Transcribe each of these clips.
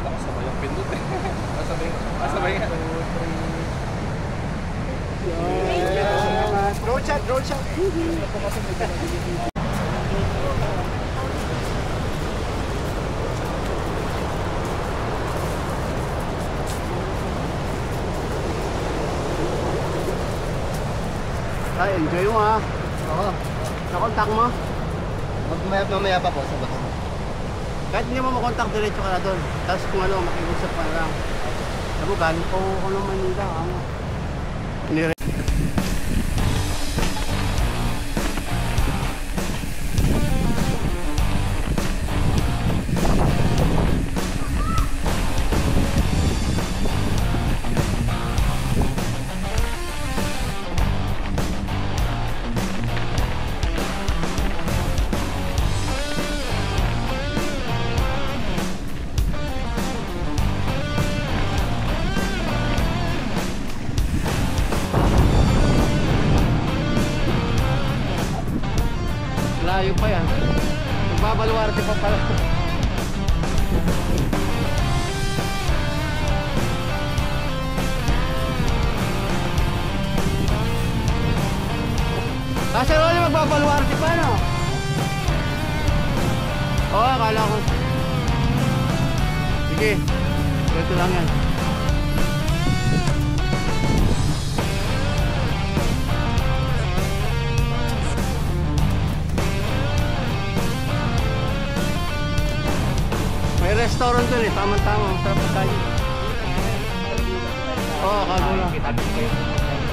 Akala ko sabay yung pindot eh. Sabay nga. Road shot, road shot. Ay, enjoy mo ha. Oo. Nakontak mo? Mamaya pa po sa bata. Kahit hindi mo makontak, diretso ka na doon. Tapos kung ano, makiusap ka na lang. Sabi, galing po ako ng Manila. Layo pa yan. Magbabaluarte pa pala. Kasi wala magbabaluarte pa, no? Oo, akala ko. Sige, ito lang yan. May restaurant dun eh, tama-tama, masarap pagkain. Oo, kagulang.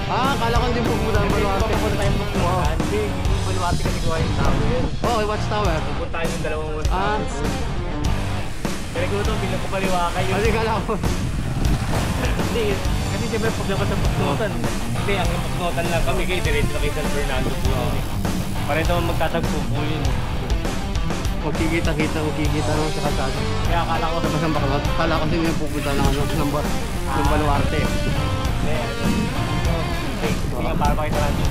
Akala ko hindi pupunta ng Baluarte. Pupunta tayo ng Baluarte. Hindi, Baluarte kasi gawa yung tower. Oo, Watchtower. Pupunta tayo ng dalawang Watchtower. Kaya ko ito, bilang ko Paliwakay yun. Hindi, kala ko. Hindi, kasi siyempre paglabas ng Pagnotan. Hindi, ang Pagnotan lang kami kayo, diretso na kay San Fernando po. Para ito magtatagpo po yun. Magkikita naman sa kalsada. Kaya akala ko Sa basang bakalot, akala ko din yung pupunta ng Baluarte. Hindi nga para makita natin.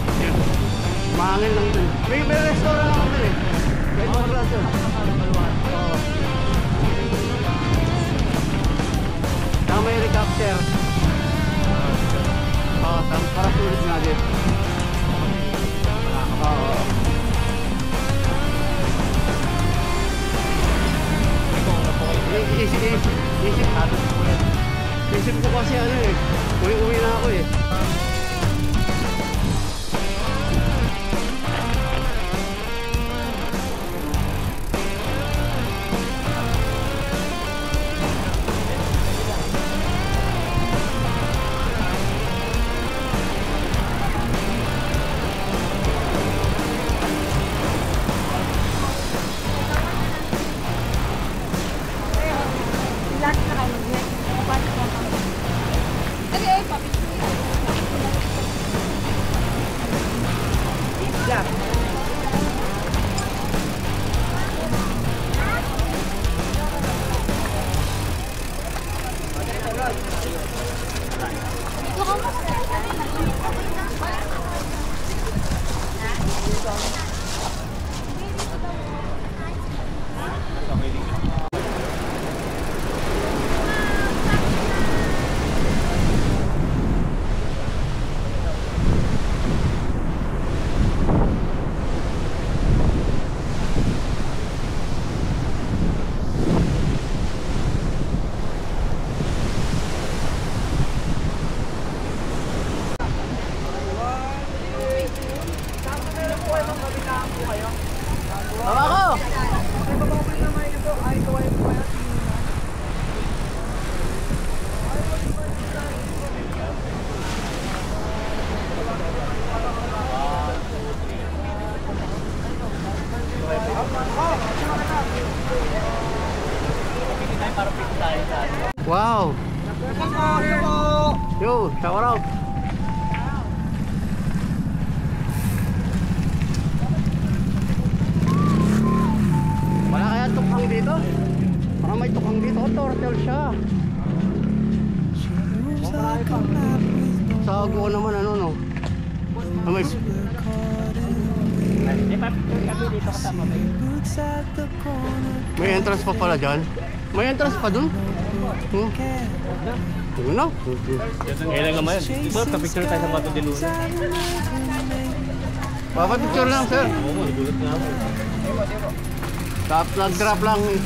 Mahangin lang dun. May restaurant ako dun eh. May restaurant dun. Oo. Saka may helicopter. Oo, para sulit nga din. Oo. Isip ko kasi ano eh, uwi na ako eh. Wow! Yo, shower out! Wala kaya tukang dito? Parang may tukang dito. Oh, turtle siya. Sa ko naman ano no? May entrance pa pala dyan. May entrance pa dun? Yun na. Kailan naman yun? Ito, kapicture tayo sa Bato de Luna. Papapicture lang, sir. Oo, nagulat na ako. Nag-drop lang eh.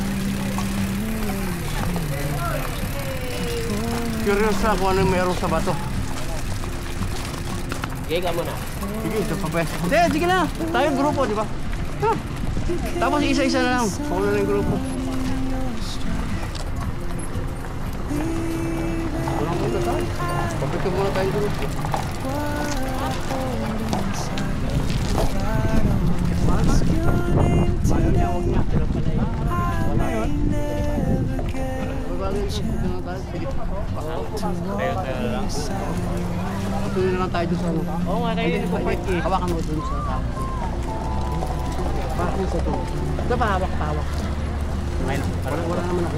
Curious na kung ano yung meron sa bato. Okay, ka muna. Sige, ito pa pwes. Hindi, sige na. Tayo grupo, di ba? Ha? Tapos isa-isa na lang. Kung ano na yung grupo. Walang punta tayo. Papicture muna tayo grupo. Ayaw niya, huwag niya. Wala yun. Bagay yung punta na tayo. Sige. Tayo lang. Tuloy na lang tayo doon sa ano. Oo nga, kayo din po park eh. Hawakan mo doon sa tao. Parang sa to. Ito pa, hawak. Wala naman ako.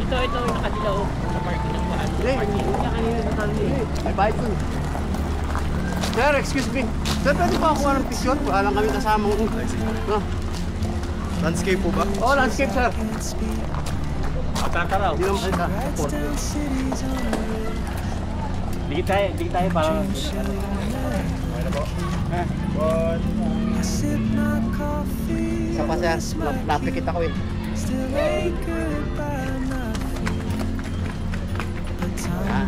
Ito, yung nakadilaw. Sa parking ng baan. Hindi, hindi kanina sa tali. May bayad ko. Sir, excuse me. Sir, pwede pa ako ng picture? Wala lang kami kasama. No? Landscape po ba? Oh, landscape, sir. Magkakaraw. Hindi naman salita. Support. Dikit tayo parang... Okay na po. Isa pa, sir. Napikit ako eh.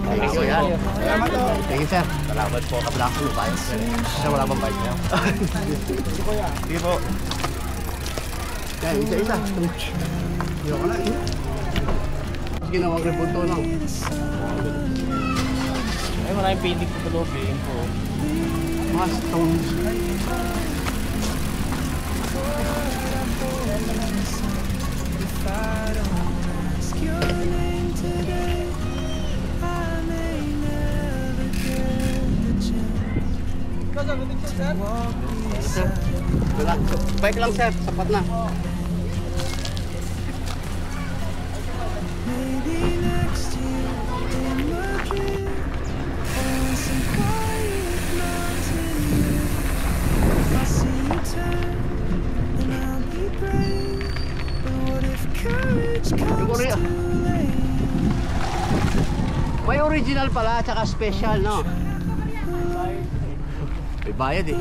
Thank you, yan. Salamat po. Thank you, sir. Salamat po. Kabla ko yung bayad. Sir, wala bang bayad niya? Sige po. Yan, isa-isa. Ayoko na eh. Ginawang rebulto lang. Ay, maraming painting ko sa loob eh. Info. Mga stones. Sir, wala. Bike lang, sir. Sapat na. Yung Korea. May original pala, tsaka special, no? May bayad eh.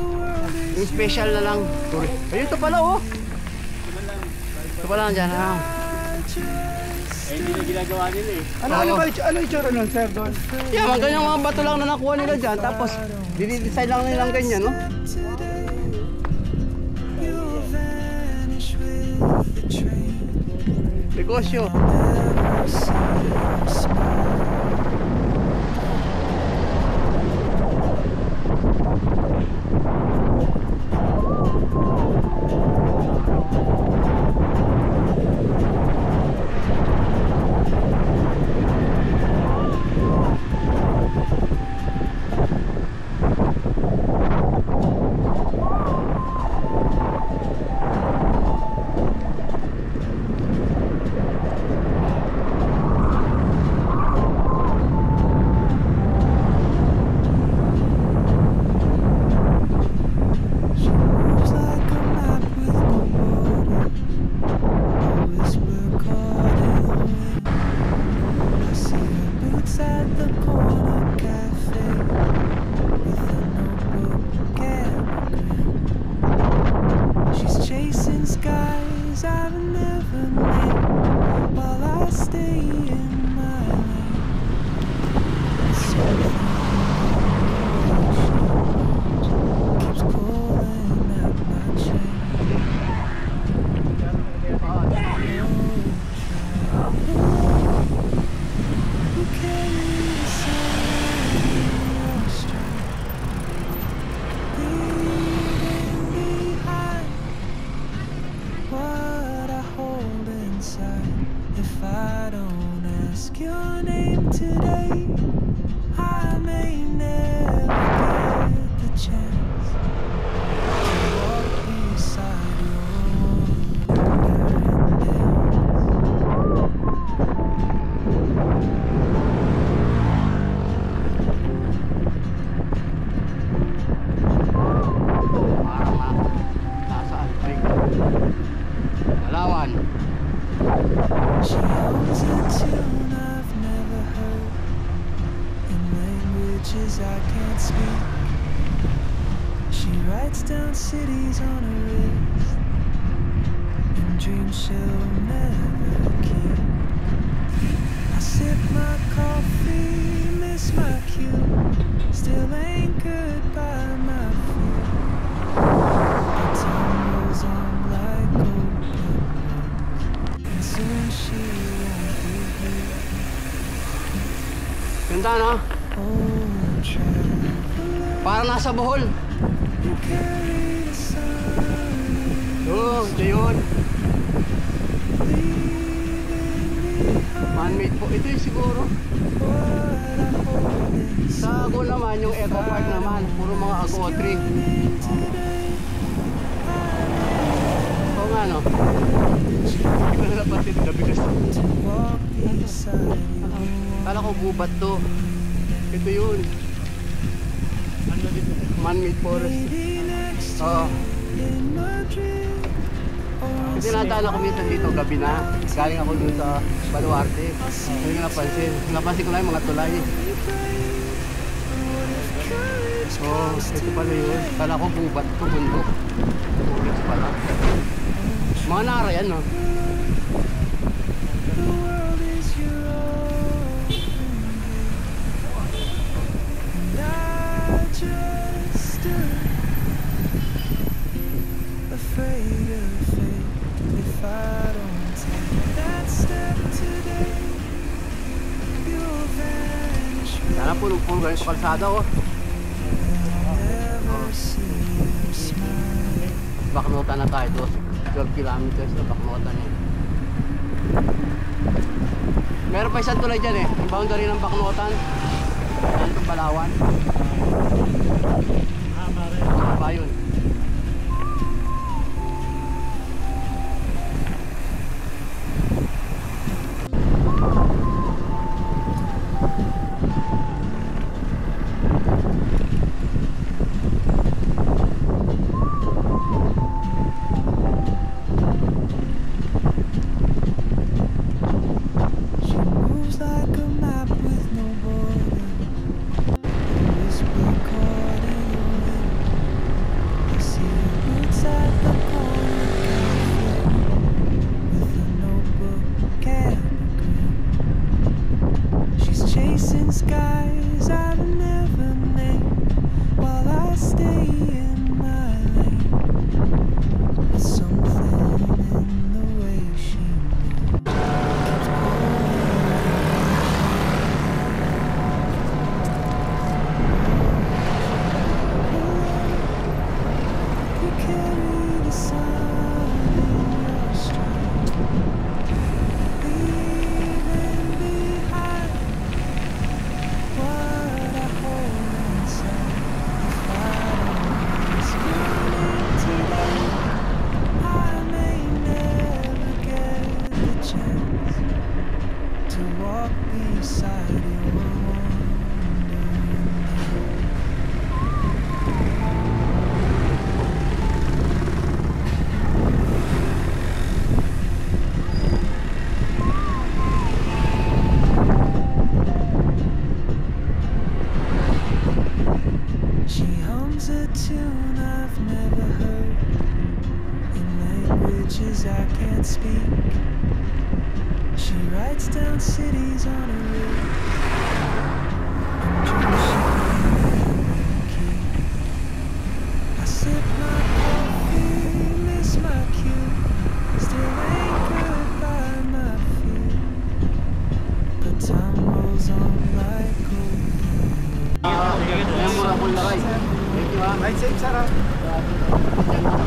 Yung special na lang. Ayun, ito pala, oh. Ito pala dyan, ah. Eh, hindi na ginagawa nila eh. Ano itsura nun, sir, doon? Yeah, mga ganyang mga bato lang na nakuha nila dyan. Tapos, dinidesign lang nilang ganyan, no? Negosyo. She owns a tune I've never heard in languages I can't speak. She writes down cities on her wrist and dreams she'll never keep. I sip my coffee, miss my cue, still anchored by my feet. The time rolls on like open roads, and soon she won't be here. Ganda, no? Oh, traveler, Parang nasa Bohol. you carry the sun, Oo, ito yun. leaving behind Man-made po. Ito yung siguro. what I hold inside. Sa Ago naman, yung Eco Park naman. Puro mga agotri. Oo nga, no? Hindi ko na napansin. Gabi kasi. Walk beside you. Kala ko gubat to. Ito yun. Ano dito? Man-made forest. Maybe next Oo. in Madrid or Kasi natala ko minsan dito gabi na. Galing ako dun sa Baluarte. Hindi ko napansin. Napansin ko lang yung mga tulay. Oo, ito pala yun. Kala ko gubat to, bundok. Forest pala. Mga nara yan, no? the world is your open and I just stood afraid of fate. If I don't take that step today, you'll vanish. Sana puno-puno ganyan sa kalsada, oh. Never see you smile. Baknotan na tayo to. 12 kilometers na baknotan yan. Meron pa isang tulay dyan eh. Yung boundary ng baknotan. Yan itong Balawan. Pa yun. She moves like a map with no border. A whisper caught in the wind. I see her boots at the corner cafe with a notebook and a grin. She's chasing skies I've never named while I stay in my lane. But something in the way she moves keeps you carry the sun in your stride, leaving behind what I hold inside. If I don't risk it today, I may never get the chance to walk beside you. She hums a tune I've never heard in languages I can't speak. She writes down cities on her wrist and dreams she'll never keep. I sip my coffee, miss my cue, still anchored by my feet. But time rolls on like open. Ayan mura Bulacan. Thank you, ha. Ride safe, Sarah. Diyan na